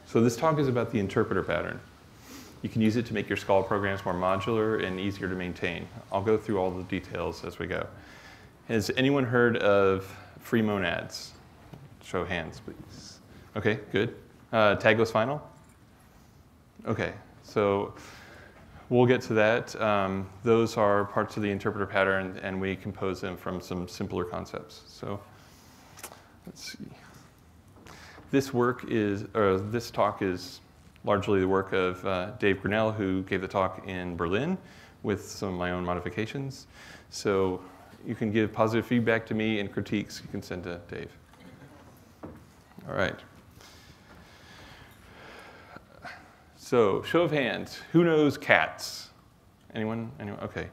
So this talk is about the interpreter pattern. You can use it to make your Scala programs more modular and easier to maintain. I'll go through all the details as we go. Has anyone heard of free monads? Show of hands, please. Okay, good. Tagless Final? Okay, so we'll get to that. Those are parts of the interpreter pattern, and we compose them from some simpler concepts. So let's see. This talk is largely the work of Dave Grinnell, who gave the talk in Berlin with some of my own modifications. So you can give positive feedback to me, and critiques you can send to Dave. All right. So show of hands, who knows cats? Anyone? Anyone? Okay.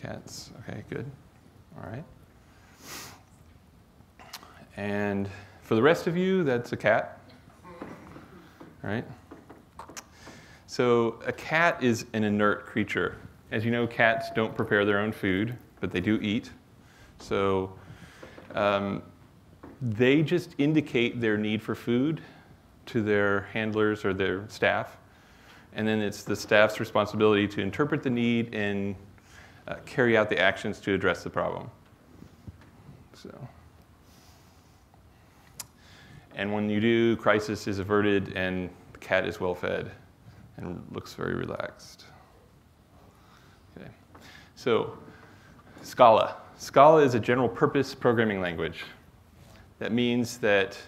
Cats. Okay, good. All right. And for the rest of you, that's a cat. All right. So a cat is an inert creature. As you know, cats don't prepare their own food, but they do eat. So they just indicate their need for food to their handlers or their staff. And then it's the staff's responsibility to interpret the need and carry out the actions to address the problem. And when you do, crisis is averted and the cat is well fed and looks very relaxed. Okay. So Scala. Scala is a general purpose programming language. That means that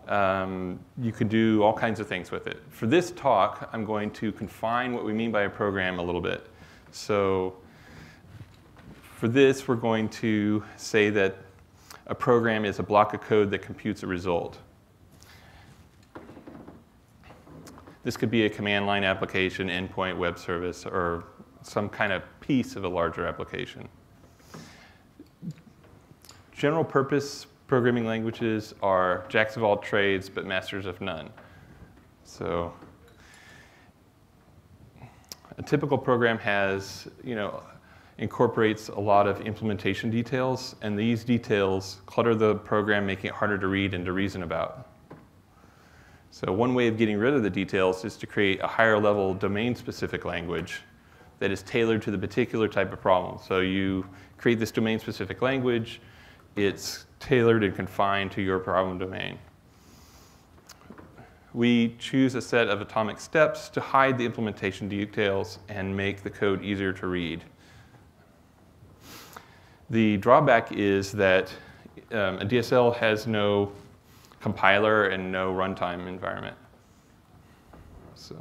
you can do all kinds of things with it. For this talk, I'm going to confine what we mean by a program a little bit. So for this, we're going to say that a program is a block of code that computes a result. This could be a command line application, endpoint, web service, or some kind of piece of a larger application. General purpose programming languages are jacks of all trades, but masters of none. So a typical program has, incorporates a lot of implementation details, and these details clutter the program, making it harder to read and to reason about. So one way of getting rid of the details is to create a higher level domain-specific language that is tailored to the particular type of problem. So you create this domain-specific language. It's tailored and confined to your problem domain. We choose a set of atomic steps to hide the implementation details and make the code easier to read. The drawback is that a DSL has no compiler and no runtime environment. So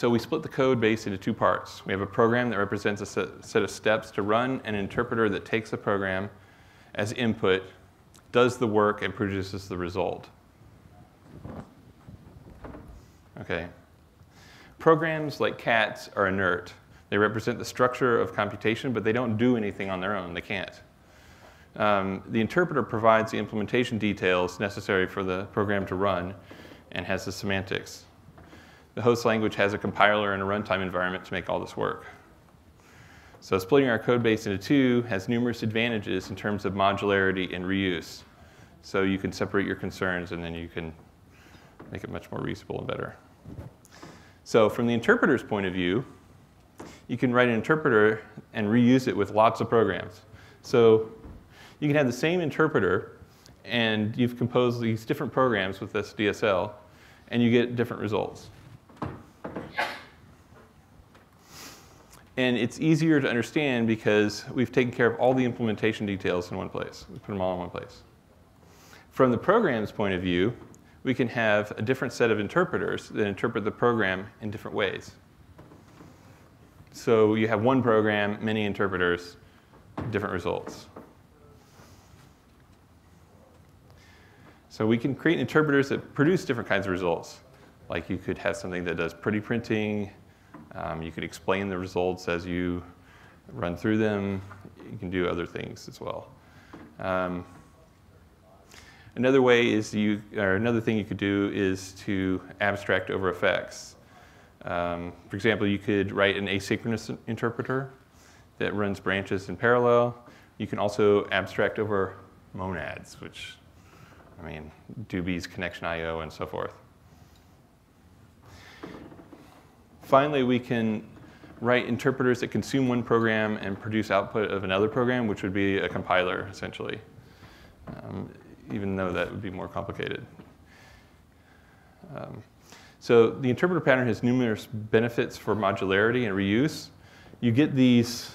we split the code base into two parts. We have a program that represents a set of steps to run, and an interpreter that takes the program as input, does the work, and produces the result. Okay. Programs like cats are inert. They represent the structure of computation, but they don't do anything on their own. They can't. The interpreter provides the implementation details necessary for the program to run and has the semantics. The host language has a compiler and a runtime environment to make all this work. So splitting our code base into two has numerous advantages in terms of modularity and reuse. So you can separate your concerns, and then you can make it much more reusable and better. So from the interpreter's point of view, you can write an interpreter and reuse it with lots of programs. So you can have the same interpreter, and you've composed these different programs with this DSL, and you get different results. And it's easier to understand because we've taken care of all the implementation details in one place. We put them all in one place. From the program's point of view, we can have a different set of interpreters that interpret the program in different ways. So you have one program, many interpreters, different results. So we can create interpreters that produce different kinds of results. Like you could have something that does PrettyPrinting. You could explain the results as you run through them. You can do other things as well. Another thing you could do is to abstract over effects. For example, you could write an asynchronous interpreter that runs branches in parallel. You can also abstract over monads, which I mean, doobies, connection IO, and so forth. Finally, we can write interpreters that consume one program and produce output of another program, which would be a compiler, essentially, even though that would be more complicated. So the interpreter pattern has numerous benefits for modularity and reuse. You get these,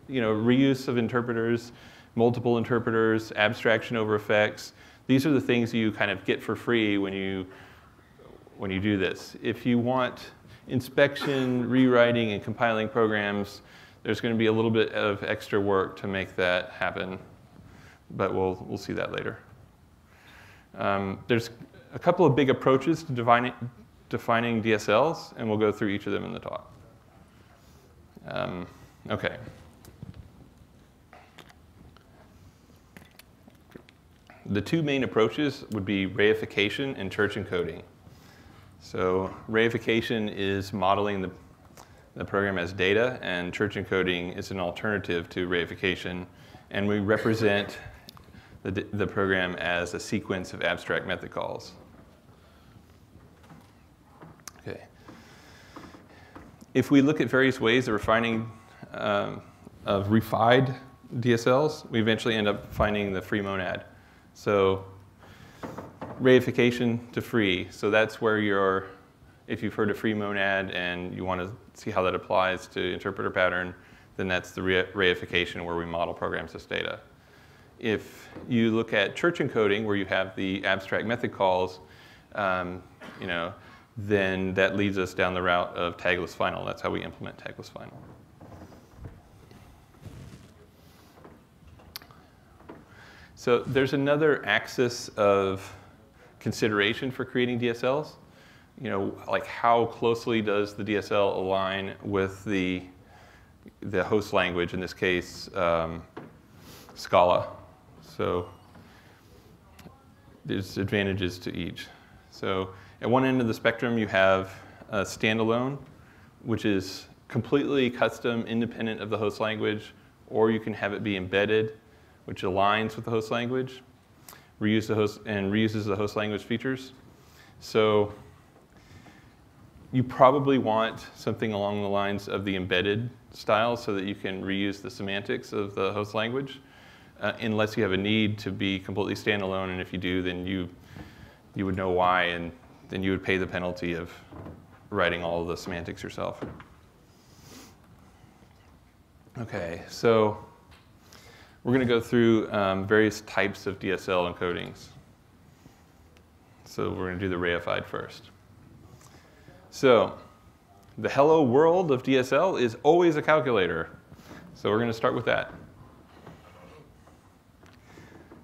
reuse of interpreters, multiple interpreters, abstraction over effects. These are the things you kind of get for free when you do this. If you want inspection, rewriting, and compiling programs, there's going to be a little bit of extra work to make that happen, but we'll see that later. There's a couple of big approaches to defining DSLs, and we'll go through each of them in the talk. Okay. The two main approaches would be reification and church encoding. So reification is modeling the program as data, and church encoding is an alternative to reification. And we represent the program as a sequence of abstract method calls. Okay. If we look at various ways of refining, of refied DSLs, we eventually end up finding the free monad. So reification to free. So that's where if you've heard of free monad and you want to see how that applies to interpreter pattern, then that's the reification where we model programs as data. If you look at church encoding, where you have the abstract method calls, then that leads us down the route of Tagless Final. That's how we implement Tagless Final. So there's another axis of consideration for creating DSLs. Like how closely does the DSL align with the host language, in this case, Scala. So there's advantages to each. So at one end of the spectrum, you have Standalone, which is completely custom, independent of the host language, or you can have it be embedded, which aligns with the host language, reuses the host language features. So you probably want something along the lines of the embedded style so that you can reuse the semantics of the host language, unless you have a need to be completely standalone. And if you do, then you would know why, and then you would pay the penalty of writing all of the semantics yourself. Okay, so we're going to go through various types of DSL encodings. So we're going to do the reified first. So the hello world of DSL is always a calculator. So we're going to start with that.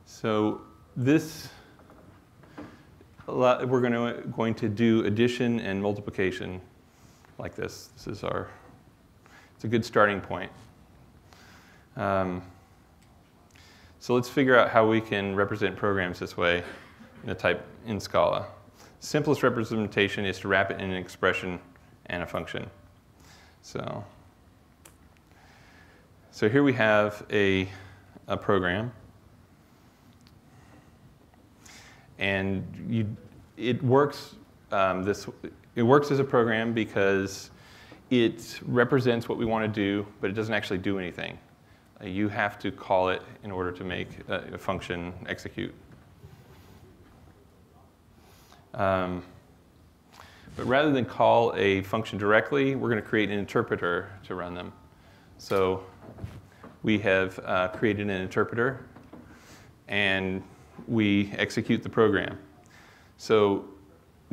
So we're going to do addition and multiplication like this. It's a good starting point. So let's figure out how we can represent programs this way in Scala. Simplest representation is to wrap it in an expression and a function. So here we have a program. And it works as a program because it represents what we want to do, but it doesn't actually do anything. You have to call it in order to make a function execute. But rather than call a function directly, we're going to create an interpreter to run them. So we have created an interpreter, and we execute the program. So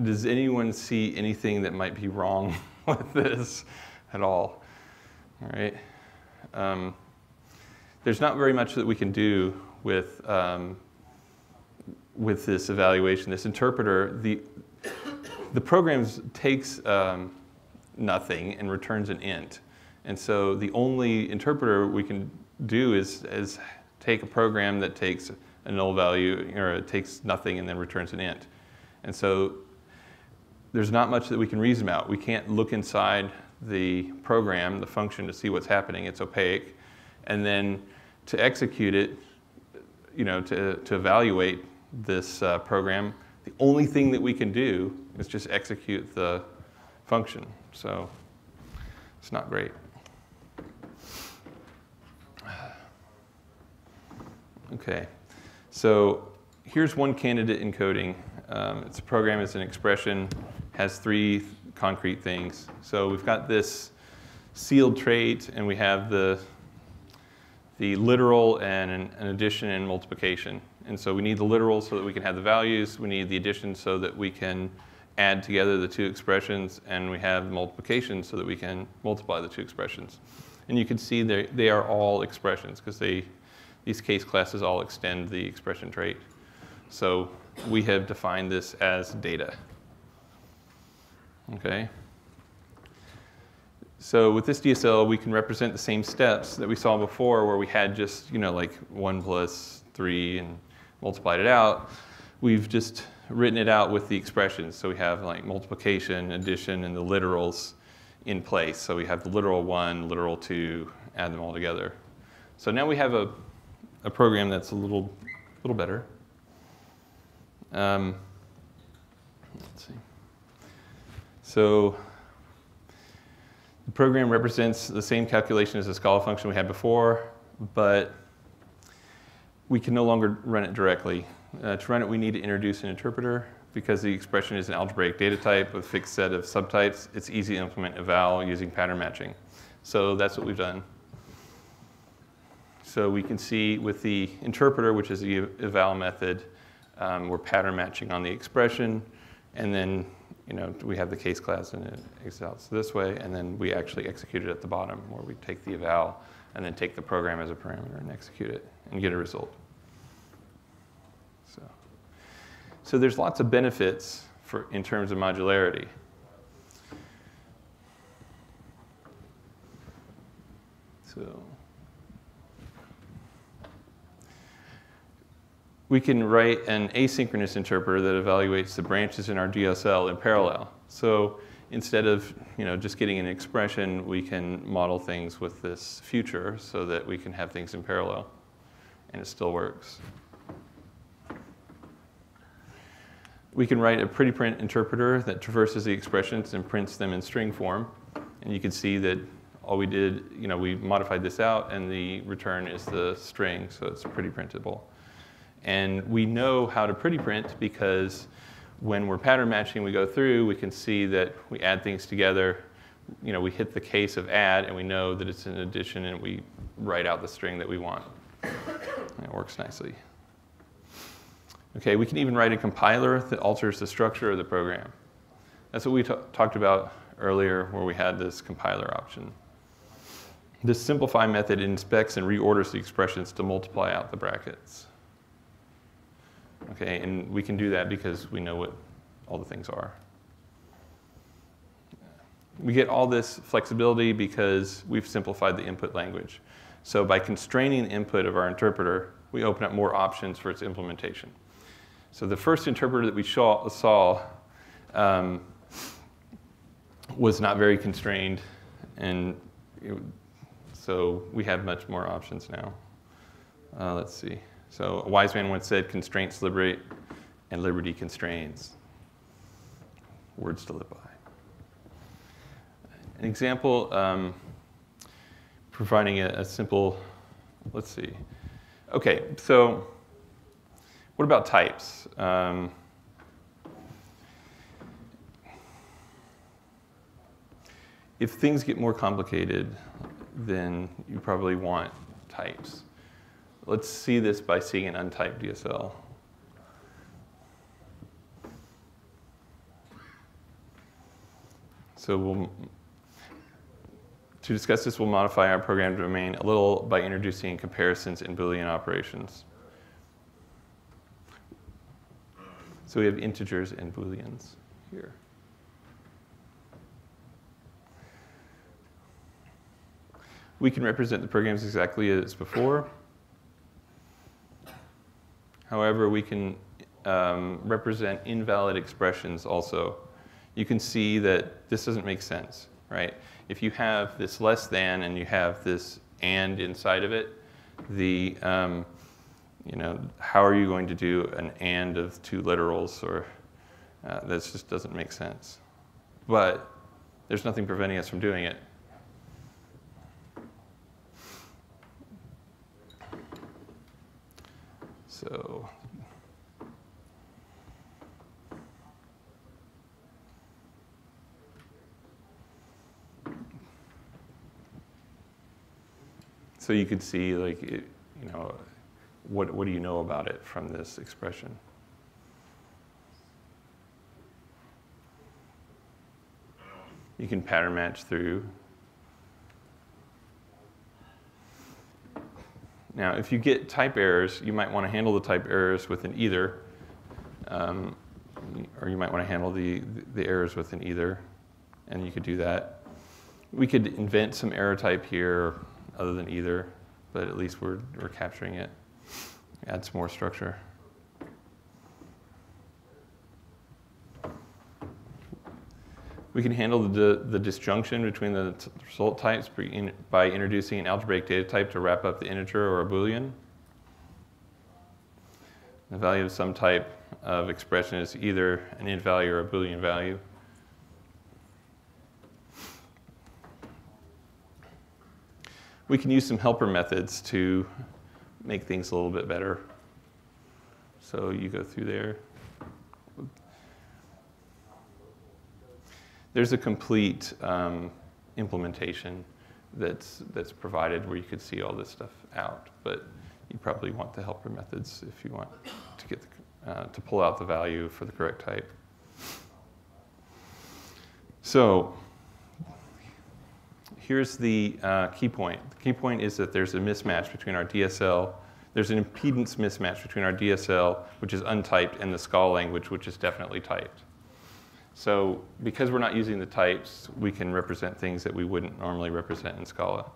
does anyone see anything that might be wrong with this at all? All right. There's not very much that we can do with this evaluation. This interpreter, the program takes nothing and returns an int. And so the only interpreter we can do is take a program that takes a null value, or it takes nothing and then returns an int. And so there's not much that we can reason about. We can't look inside the program, the function, to see what's happening. It's opaque. And then to execute it, to evaluate this program, the only thing that we can do is just execute the function. So it's not great. Okay, so here's one candidate encoding. It's a program, it's an expression, has 3 concrete things. So we've got this sealed trait, and we have the literal and an addition and multiplication. And so we need the literal so that we can have the values. We need the addition so that we can add together the 2 expressions. And we have the multiplication so that we can multiply the 2 expressions. And you can see they are all expressions because these case classes all extend the expression trait. So we have defined this as data. Okay. So with this DSL, we can represent the same steps that we saw before, where we had just, like 1 plus 3 and multiplied it out. We've just written it out with the expressions. So we have like multiplication, addition, and the literals in place. So we have the literal 1, literal 2, add them all together. So now we have a program that's a little better. Let's see. So the program represents the same calculation as the Scala function we had before, but we can no longer run it directly. To run it, we need to introduce an interpreter. Because the expression is an algebraic data type with a fixed set of subtypes, it's easy to implement eval using pattern matching. So that's what we've done. So we can see with the interpreter, which is the eval method, we're pattern matching on the expression, and then we have the case class and it exits this way, and then we actually execute it at the bottom, where we take the eval and then take the program as a parameter and execute it and get a result. So there's lots of benefits in terms of modularity. So we can write an asynchronous interpreter that evaluates the branches in our DSL in parallel. So instead of just getting an expression, we can model things with this future so that we can have things in parallel, and it still works. We can write a PrettyPrint interpreter that traverses the expressions and prints them in string form. And you can see that all we did, we modified this out, and the return is the string, so it's pretty printable. And we know how to PrettyPrint because when we're pattern matching, we go through, we can see that we add things together. We hit the case of add, and we know that it's an addition, and we write out the string that we want. And it works nicely. Okay, we can even write a compiler that alters the structure of the program. That's what we talked about earlier, where we had this compiler option. This simplify method inspects and reorders the expressions to multiply out the brackets. Okay, and we can do that because we know what all the things are. We get all this flexibility because we've simplified the input language. So by constraining the input of our interpreter, we open up more options for its implementation. So the first interpreter that we saw was not very constrained, and so we have much more options now. Let's see. So a wise man once said, constraints liberate and liberty constrains. Words to live by. An example, providing a simple, let's see. Okay, so what about types? If things get more complicated, then you probably want types. Let's see this by seeing an untyped DSL. So to discuss this, we'll modify our program domain a little by introducing comparisons and Boolean operations. So we have integers and Booleans here. We can represent the programs exactly as before. However, we can represent invalid expressions also. You can see that this doesn't make sense, right? If you have this less than and you have this and inside of it, how are you going to do an and of two literals? Or that just doesn't make sense. But there's nothing preventing us from doing it. So you could see, like, what do you know about it from this expression? You can pattern match through. Now, if you get type errors, you might want to handle the type errors with an either, or you might want to handle the errors with an either, and you could do that. We could invent some error type here other than either, but at least we're capturing it. Add some more structure. We can handle the disjunction between the result types by introducing an algebraic data type to wrap up the integer or a Boolean. The value of some type of expression is either an int value or a Boolean value. We can use some helper methods to make things a little bit better. So you go through there. There's a complete implementation that's provided where you could see all this stuff out, but you probably want the helper methods if you want to get to pull out the value for the correct type. So here's the key point. The key point is that there's a mismatch between our DSL. There's an impedance mismatch between our DSL, which is untyped, and the Scala language, which is definitely typed. So because we're not using the types, we can represent things that we wouldn't normally represent in Scala.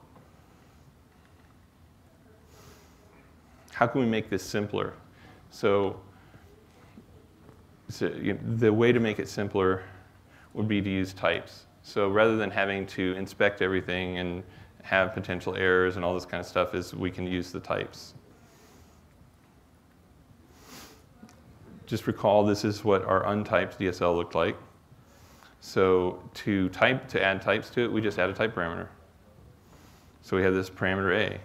How can we make this simpler? So the way to make it simpler would be to use types. So rather than having to inspect everything and have potential errors and all this kind of stuff, we can use the types. Just recall this is what our untyped DSL looked like. So to add types to it, we just add a type parameter. So we have this parameter A.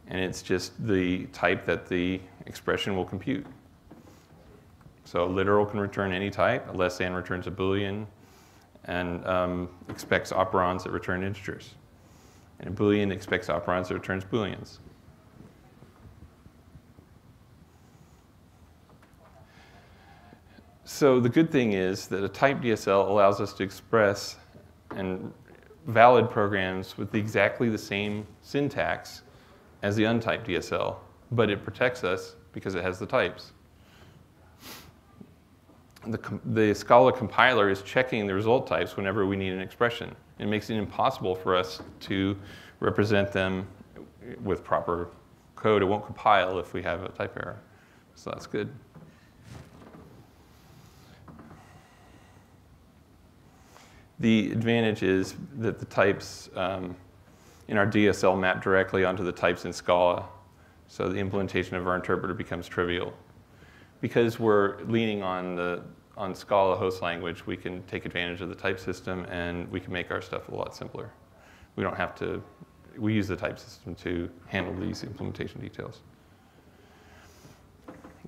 And it's just the type that the expression will compute. So a literal can return any type. A less than returns a Boolean and expects operands that return integers. And a Boolean expects operands that returns Booleans. So the good thing is that a typed DSL allows us to express and valid programs with exactly the same syntax as the untyped DSL, but it protects us because it has the types. The Scala compiler is checking the result types whenever we need an expression. It makes it impossible for us to represent them with proper code. It won't compile if we have a type error. So that's good. The advantage is that the types in our DSL map directly onto the types in Scala. So the implementation of our interpreter becomes trivial. Because we're leaning on Scala host language, we can take advantage of the type system and we can make our stuff a lot simpler. We don't have to, we use the type system to handle these implementation details.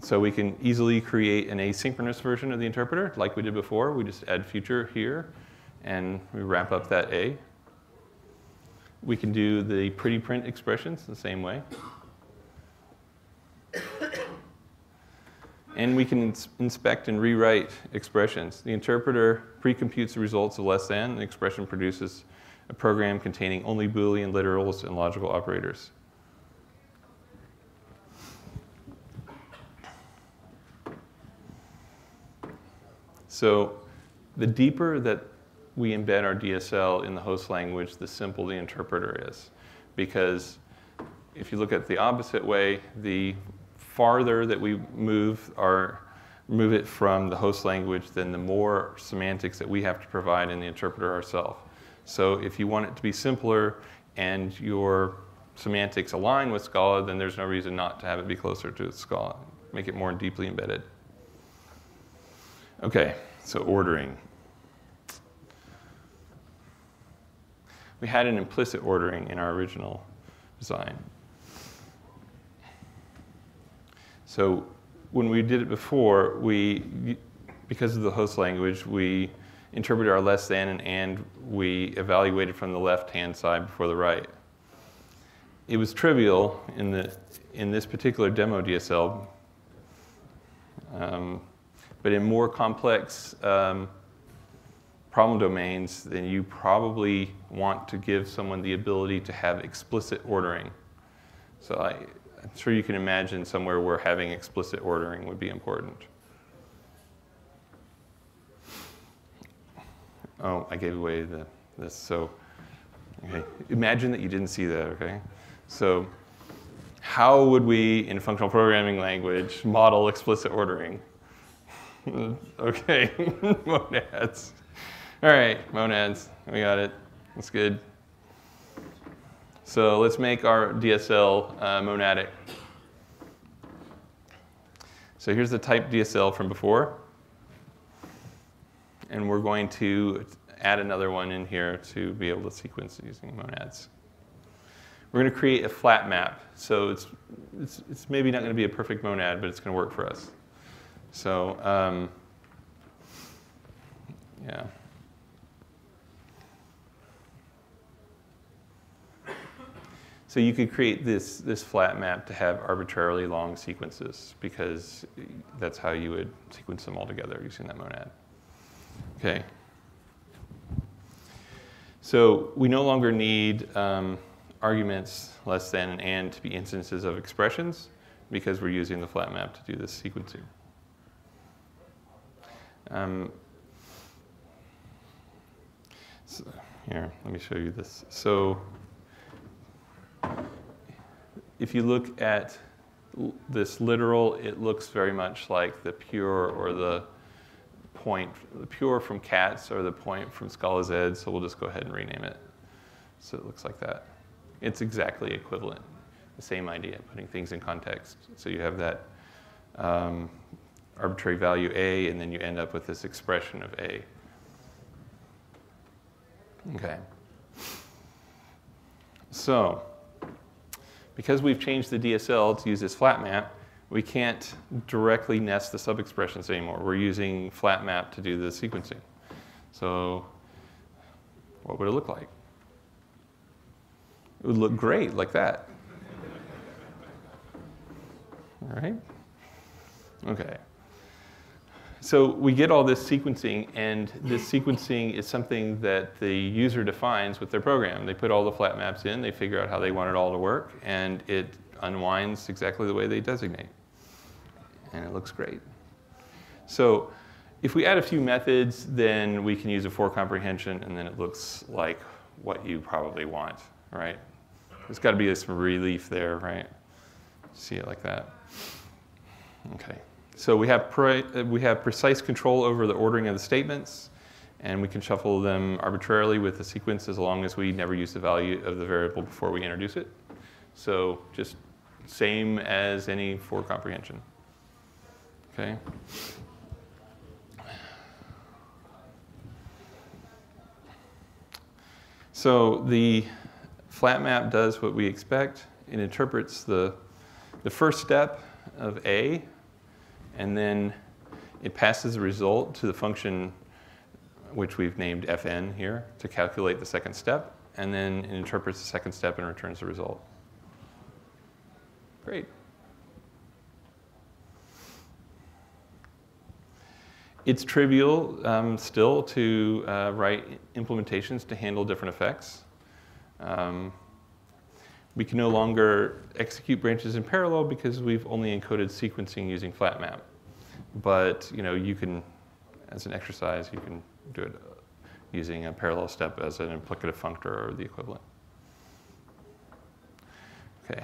So we can easily create an asynchronous version of the interpreter like we did before. We just add future here and we wrap up that A. We can do the PrettyPrint expressions the same way. And we can inspect and rewrite expressions. The interpreter pre-computes the results of less than, and the expression produces a program containing only Boolean literals and logical operators. So the deeper that we embed our DSL in the host language, the simpler the interpreter is. Because if you look at the opposite way, the farther that we move it from the host language, then the more semantics that we have to provide in the interpreter ourselves. So if you want it to be simpler and your semantics align with Scala, then there's no reason not to have it be closer to Scala, make it more deeply embedded. Okay, so ordering. We had an implicit ordering in our original design. So when we did it before, because of the host language, we interpreted our less than and we evaluated from the left-hand side before the right. It was trivial in this particular demo DSL, but in more complex problem domains, then you probably want to give someone the ability to have explicit ordering. So I'm sure you can imagine somewhere where having explicit ordering would be important. Oh, I gave away this. So okay. Imagine that you didn't see that, okay? So how would we, in a functional programming language, model explicit ordering? Okay, monads. All right, monads, we got it. That's good. So let's make our DSL monadic. So here's the type DSL from before. And we're going to add another one in here to be able to sequence using monads. We're going to create a flat map. So it's maybe not going to be a perfect monad, but it's going to work for us. So yeah. So you could create this flat map to have arbitrarily long sequences, because that's how you would sequence them all together using that monad. Okay. So we no longer need arguments less than and to be instances of expressions, because we're using the flat map to do this sequencing. So here, let me show you this. So if you look at this literal, it looks very much like the pure or the point, the pure from cats or the point from Scala Z, so we'll just go ahead and rename it. So it looks like that. It's exactly equivalent, the same idea, putting things in context. So you have that arbitrary value A, and then you end up with this expression of A. Okay. So because we've changed the DSL to use this flat map, we can't directly nest the sub-expressions anymore. We're using flat map to do the sequencing. So what would it look like? It would look great like that. All right? Okay. So we get all this sequencing, and this sequencing is something that the user defines with their program. They put all the flat maps in, they figure out how they want it all to work, and it unwinds exactly the way they designate. And it looks great. So if we add a few methods, then we can use a for comprehension, and then it looks like what you probably want, right? There's got to be some relief there, right? See it like that. Okay. So we have precise control over the ordering of the statements, and we can shuffle them arbitrarily with the sequence as long as we never use the value of the variable before we introduce it. So just same as any for comprehension. Okay. So the flat map does what we expect. It interprets the first step of A, and then it passes the result to the function which we've named fn here to calculate the second step, and then it interprets the second step and returns the result. Great. It's trivial still to write implementations to handle different effects. We can no longer execute branches in parallel because we've only encoded sequencing using flat map. But you can, as an exercise, you can do it using a parallel step as an implicative functor or the equivalent. Okay.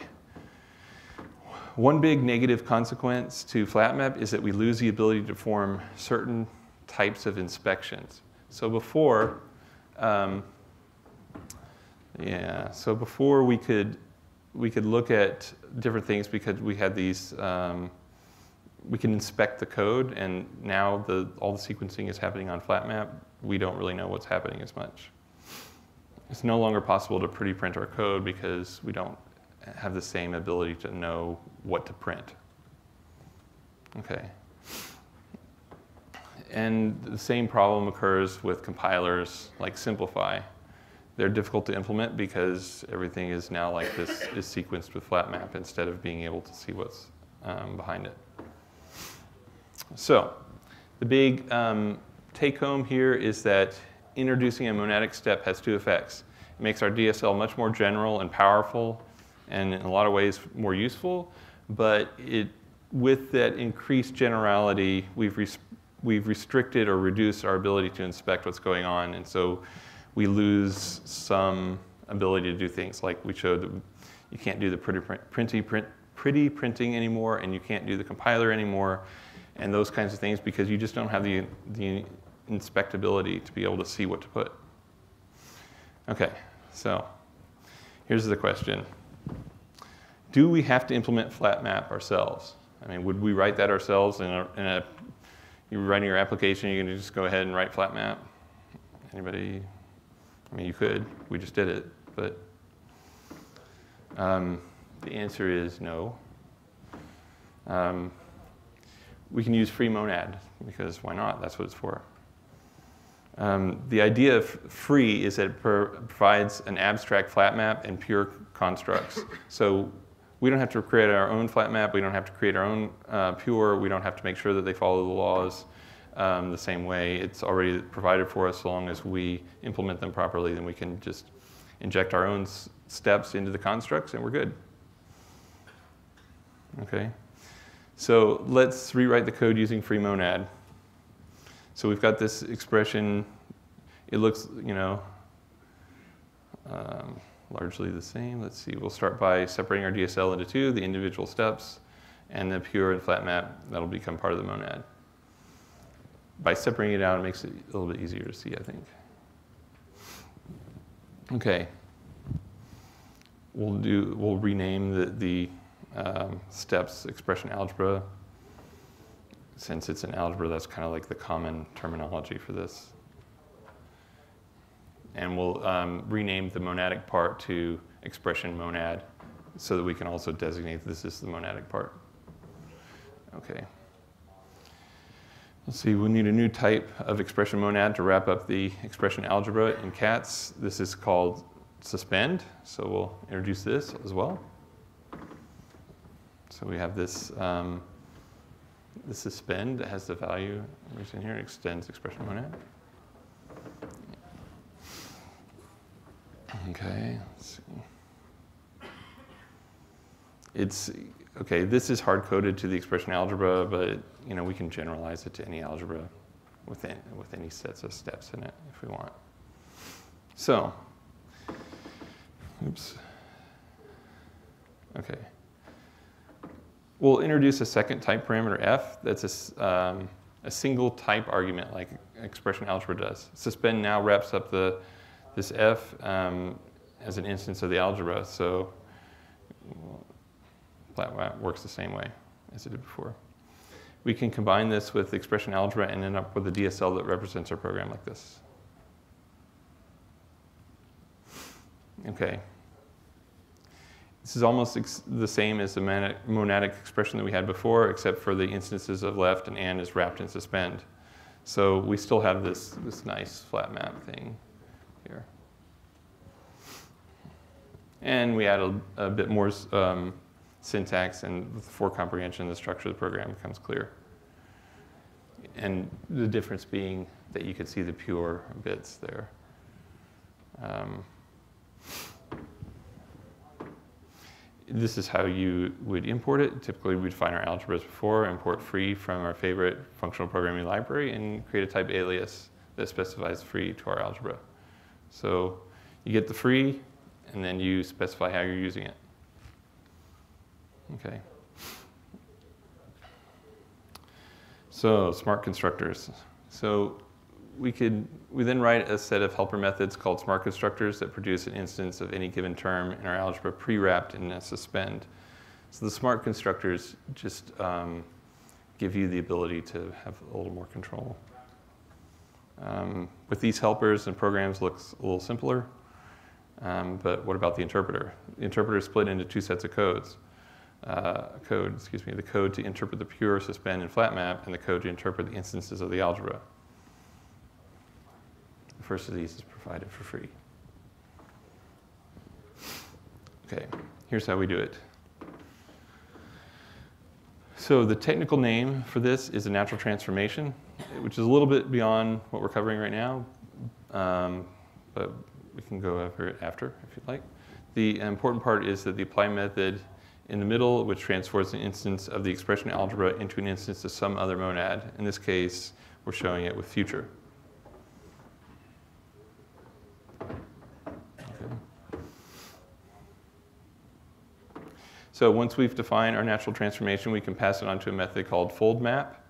One big negative consequence to flat map is that we lose the ability to perform certain types of inspections. So before, before we could we could look at different things because we had these, we can inspect the code, and now all the sequencing is happening on flat map. We don't really know what's happening as much. It's no longer possible to pretty print our code because we don't have the same ability to know what to print. Okay. And the same problem occurs with compilers like Simplify. They're difficult to implement because everything is now like this is sequenced with flat map instead of being able to see what's behind it. So the big take home here is that introducing a monadic step has two effects. It makes our DSL much more general and powerful, and in a lot of ways more useful, but with that increased generality, we've restricted or reduced our ability to inspect what's going on, and so we lose some ability to do things like we showed that you can't do the pretty printing anymore, and you can't do the compiler anymore, and those kinds of things because you just don't have the inspectability to be able to see what to put. Okay, so here's the question. Do we have to implement flat map ourselves? I mean, would we write that ourselves you're writing your application, you're gonna just go ahead and write flat map? Anybody? I mean, you could, we just did it, but the answer is no. We can use free monad because why not? That's what it's for. The idea of free is that it provides an abstract flat map and pure constructs. So we don't have to create our own flat map. We don't have to create our own pure. We don't have to make sure that they follow the laws the same way. It's already provided for us. So long as we implement them properly, then we can just inject our own steps into the constructs and we're good. Okay. So let's rewrite the code using free monad. So we've got this expression. It looks, largely the same. Let's see. We'll start by separating our DSL into two, the individual steps, and the pure and flat map. That'll become part of the monad. By separating it out, it makes it a little bit easier to see, I think. Okay. We'll rename the steps expression algebra. Since it's an algebra, that's kind of like the common terminology for this. And we'll rename the monadic part to expression monad so that we can also designate this is the monadic part. Okay. Let's see, we'll need a new type of expression monad to wrap up the expression algebra in cats. This is called suspend, so we'll introduce this as well. So we have this the suspend that has the value in here, extends expression monad. Okay, let's see. This is hard-coded to the expression algebra, but we can generalize it to any algebra with any sets of steps in it if we want. So, oops. Okay. We'll introduce a second type parameter f that's a single type argument like expression algebra does. Suspend now wraps up this f as an instance of the algebra, so that works the same way as it did before. We can combine this with expression algebra and end up with a DSL that represents our program like this. Okay. This is almost the same as the monadic expression that we had before, except for the instances of left and is wrapped in suspend. So we still have this nice flat map thing here. And we add a bit more syntax, and with for comprehension, the structure of the program becomes clear. And the difference being that you could see the pure bits there. This is how you would import it. Typically, we'd find our algebras before, import free from our favorite functional programming library, and create a type alias that specifies free to our algebra. So you get the free, and then you specify how you're using it. Okay. So smart constructors. So we then write a set of helper methods called smart constructors that produce an instance of any given term in our algebra pre-wrapped in a suspend. So the smart constructors just give you the ability to have a little more control. With these helpers and programs looks a little simpler, but what about the interpreter? The interpreter is split into two sets of codes. The code to interpret the pure, suspend, and flat map, and the code to interpret the instances of the algebra. The first of these is provided for free. Okay, here's how we do it. So the technical name for this is a natural transformation, which is a little bit beyond what we're covering right now, but we can go over it after if you'd like. The important part is that the apply method in the middle, which transforms an instance of the expression algebra into an instance of some other monad. In this case, we're showing it with future. Okay. So once we've defined our natural transformation, we can pass it on to a method called fold map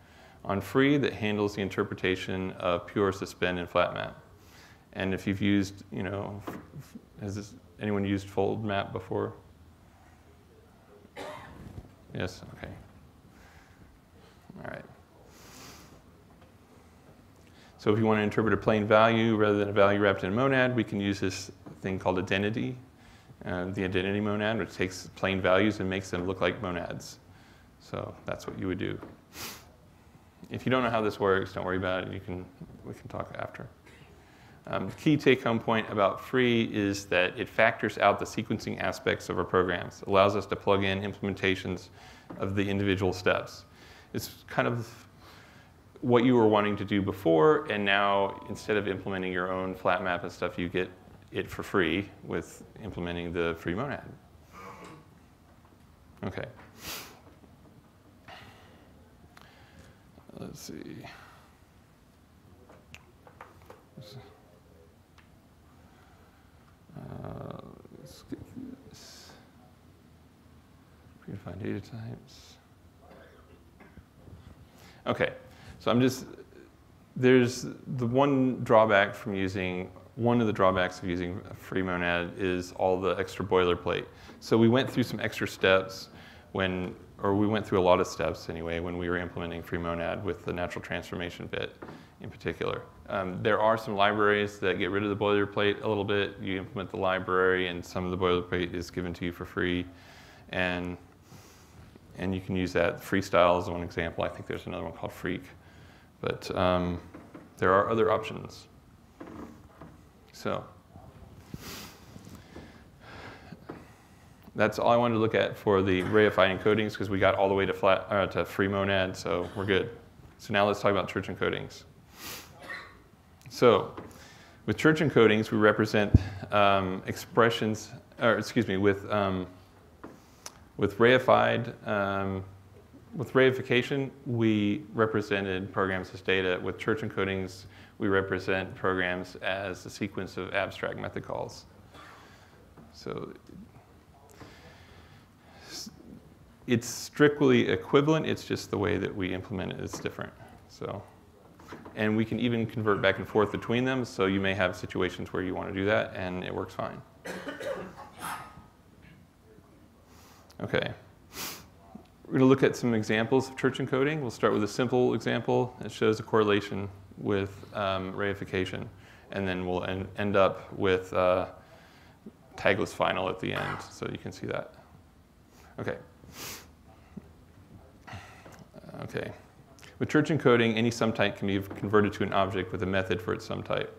on free that handles the interpretation of pure, suspend, and flat map. And if you've used, has anyone used fold map before? Yes, okay. All right. So if you want to interpret a plain value rather than a value wrapped in a monad, we can use this thing called identity, the identity monad, which takes plain values and makes them look like monads. So that's what you would do. If you don't know how this works, don't worry about it. We can talk after. The key take-home point about free is that it factors out the sequencing aspects of our programs. It allows us to plug in implementations of the individual steps. It's kind of what you were wanting to do before, and now instead of implementing your own flat map and stuff, you get it for free with implementing the free monad. Okay. Let's see. Let's get through this. Predefine data types. Okay, so there's the one drawback from using, one of the drawbacks of using a free monad is all the extra boilerplate. So we went through some extra steps we went through a lot of steps anyway when we were implementing free monad with the natural transformation bit in particular. There are some libraries that get rid of the boilerplate a little bit. You implement the library and some of the boilerplate is given to you for free. And you can use that. Freestyle is one example. I think there's another one called Freak. But there are other options. So that's all I wanted to look at for the reified encodings because we got all the way to free monad, so we're good. So now let's talk about church encodings. So with church encodings, we represent expressions, with reification, we represented programs as data. With church encodings, we represent programs as a sequence of abstract method calls. So it's strictly equivalent. It's just the way that we implement it is different. So, and we can even convert back and forth between them. So you may have situations where you want to do that, and it works fine. Okay. We're going to look at some examples of church encoding. We'll start with a simple example that shows a correlation with reification. And then we'll end up with Tagless Final at the end, so you can see that. Okay. Okay. With church encoding, any sum type can be converted to an object with a method for its sum type.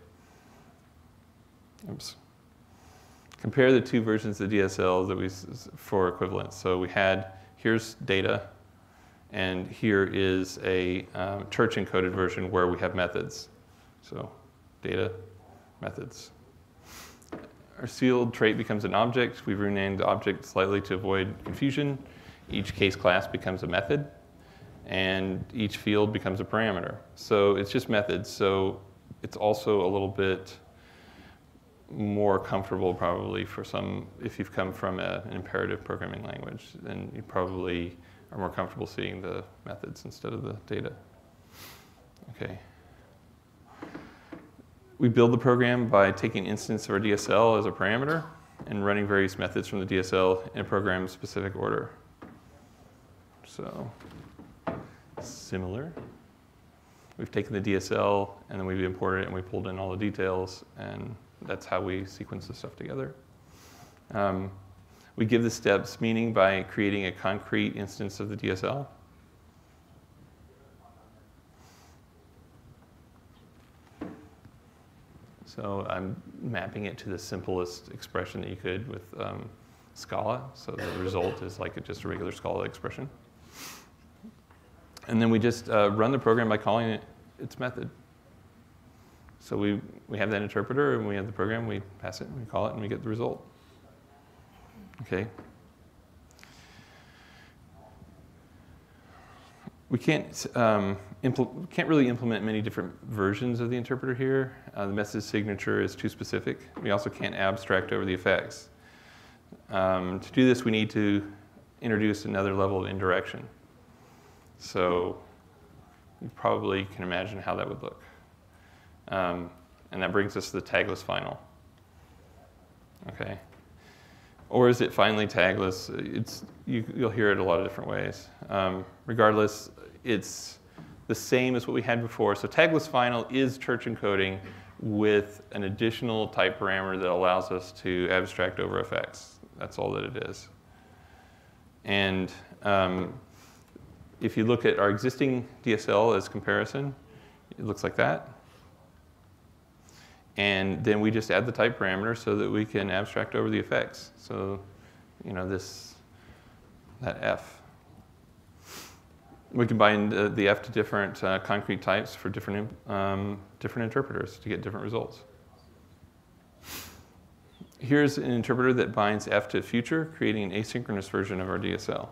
Oops. Compare the two versions of DSL that we for equivalence. So we had, here's data, and here is a church encoded version where we have methods. So data, methods. Our sealed trait becomes an object. We've renamed the object slightly to avoid confusion. Each case class becomes a method, and each field becomes a parameter. So it's just methods. So it's also a little bit more comfortable probably for some, if you've come from an imperative programming language, then you probably are more comfortable seeing the methods instead of the data. Okay. We build the program by taking an instance of our DSL as a parameter and running various methods from the DSL in a program-specific order. So, similar. We've taken the DSL, and then we've imported it, and we pulled in all the details, and that's how we sequence the stuff together. We give the steps meaning by creating a concrete instance of the DSL. So I'm mapping it to the simplest expression that you could with Scala. So the result is like just a regular Scala expression. And then we just run the program by calling it its method. So we have that interpreter, and we have the program. We pass it, and we call it, and we get the result. Okay. We can't really implement many different versions of the interpreter here. The message signature is too specific. We also can't abstract over the effects. To do this, we need to introduce another level of indirection. So you probably can imagine how that would look. And that brings us to the tagless final. Okay. Or is it finally tagless? You'll hear it a lot of different ways. Regardless, it's the same as what we had before. So tagless final is church encoding with an additional type parameter that allows us to abstract over effects. That's all that it is. And if you look at our existing DSL as comparison, it looks like that. And then we just add the type parameter so that we can abstract over the effects. So, you know, that F. We combine the F to different concrete types for different interpreters to get different results. Here's an interpreter that binds F to future, creating an asynchronous version of our DSL.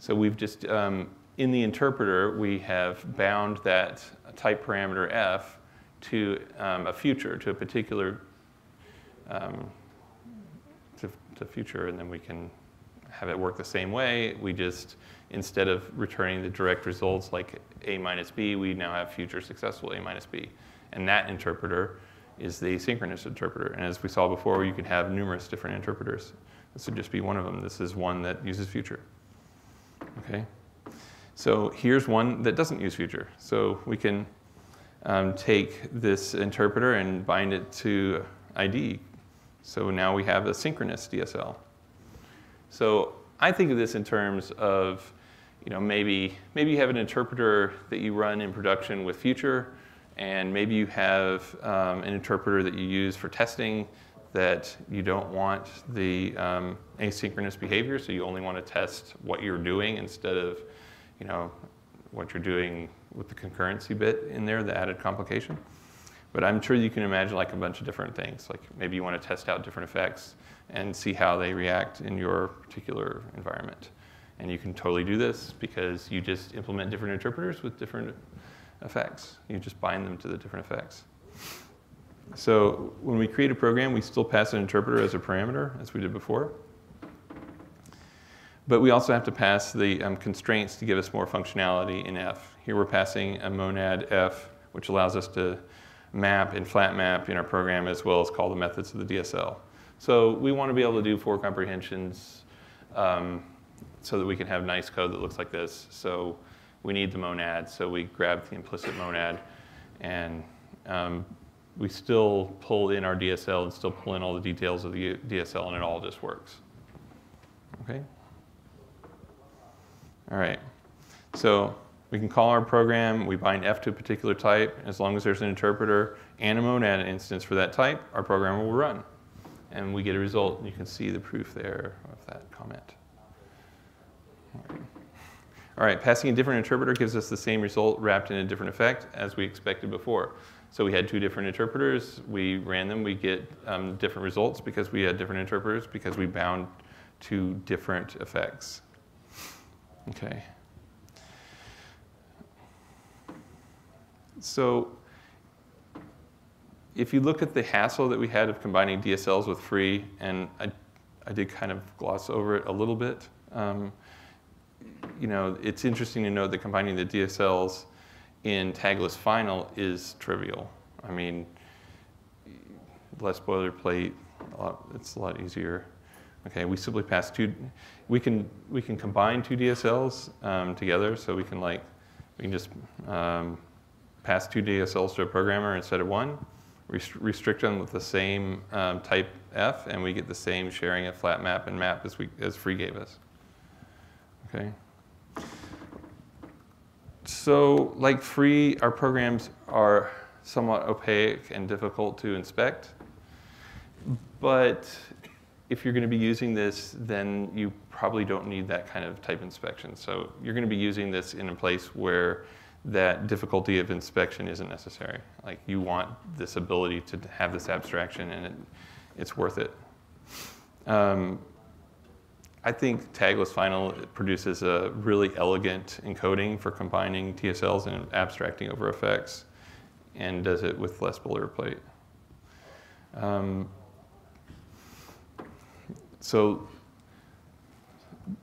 So we've just, in the interpreter, we have bound that type parameter F to a future, to a particular to future, and then we can have it work the same way. We just, instead of returning the direct results like A minus B, we now have future successful A minus B. And that interpreter is the asynchronous interpreter. And as we saw before, you can have numerous different interpreters. This would just be one of them. This is one that uses future. Okay. So here's one that doesn't use future. So we can take this interpreter and bind it to ID. So now we have a synchronous DSL. So I think of this in terms of, you know, maybe you have an interpreter that you run in production with future, and maybe you have an interpreter that you use for testing that you don't want the asynchronous behavior, so you only want to test what you're doing instead of, you know, what you're doing with the concurrency bit in there, the added complication. But I'm sure you can imagine like a bunch of different things. Like maybe you want to test out different effects and see how they react in your particular environment. And you can totally do this because you just implement different interpreters with different effects. You just bind them to the different effects. So when we create a program, we still pass an interpreter as a parameter, as we did before. But we also have to pass the constraints to give us more functionality in F. Here we're passing a monad F, which allows us to map and flat map in our program as well as call the methods of the DSL. So we want to be able to do 4 comprehensions so that we can have nice code that looks like this. So we need the monad, so we grab the implicit monad, and we still pull in our DSL and still pull in all the details of the DSL, and it all just works. Okay? All right. So we can call our program, we bind F to a particular type. As long as there's an interpreter and a monad instance for that type, our program will run. And we get a result. You can see the proof there of that comment. All right, passing a different interpreter gives us the same result wrapped in a different effect as we expected before. So we had 2 different interpreters. We ran them. We get different results because we had different interpreters because we bound to different effects. Okay. So if you look at the hassle that we had of combining DSLs with free, and I did kind of gloss over it a little bit, you know, it's interesting to note that combining the DSLs in Tagless Final is trivial. I mean, less boilerplate, it's a lot easier. Okay, we simply pass we can combine two DSLs together, so we can just pass two DSLs to a programmer instead of one, restrict them with the same type F, and we get the same sharing of flat map and map as free gave us. Okay. So like free, our programs are somewhat opaque and difficult to inspect. But if you're going to be using this, then you probably don't need that kind of type inspection. So you're going to be using this in a place where that difficulty of inspection isn't necessary. Like you want this ability to have this abstraction, and it's worth it. I think Tagless Final produces a really elegant encoding for combining TSLs and abstracting over effects, and does it with less boilerplate. So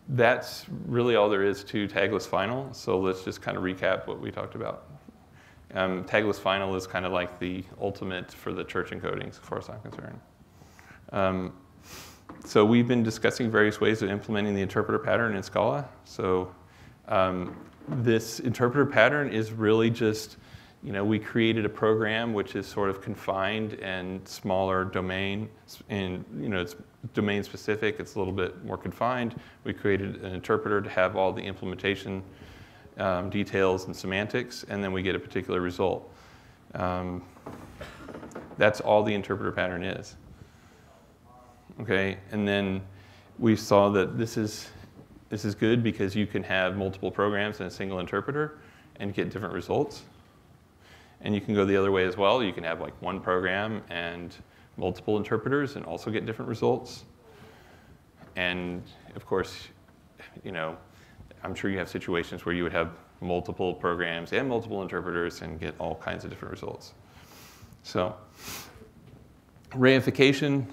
that's really all there is to Tagless Final. So let's just kind of recap what we talked about. Tagless Final is kind of like the ultimate for the church encodings, as far as I'm concerned. So we've been discussing various ways of implementing the interpreter pattern in Scala. So this interpreter pattern is really just, we created a program which is sort of confined and smaller domain, and it's domain specific. It's a little bit more confined. We created an interpreter to have all the implementation details and semantics, and then we get a particular result. That's all the interpreter pattern is. Okay, and then we saw that this is good because you can have multiple programs in a single interpreter and get different results. And you can go the other way as well. You can have like one program and multiple interpreters and also get different results. And of course, I'm sure you have situations where you would have multiple programs and multiple interpreters and get all kinds of different results. So reification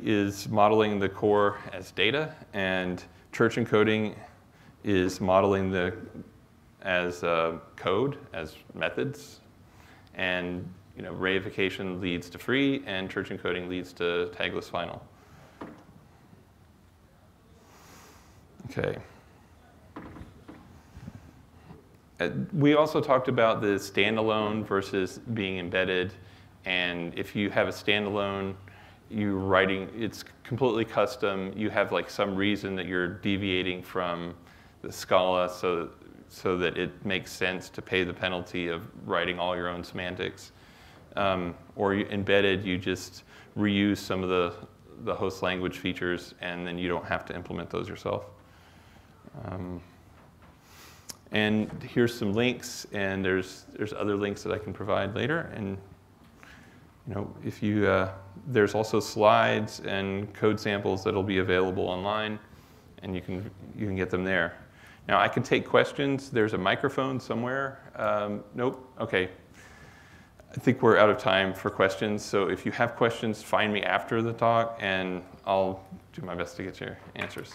is modeling the core as data, and church encoding is modeling as code, as methods. And reification leads to free, and church encoding leads to Tagless Final. Okay. We also talked about the standalone versus being embedded. And if you have a standalone, it's completely custom. You have like some reason that you're deviating from the Scala so that it makes sense to pay the penalty of writing all your own semantics. Or embedded, you just reuse some of the host language features, and then you don't have to implement those yourself. And here's some links, and there's other links that I can provide later. And if there's also slides and code samples that'll be available online, and you can get them there. Now I can take questions. There's a microphone somewhere. Nope. Okay. I think we're out of time for questions. So if you have questions, find me after the talk, and I'll do my best to get your answers.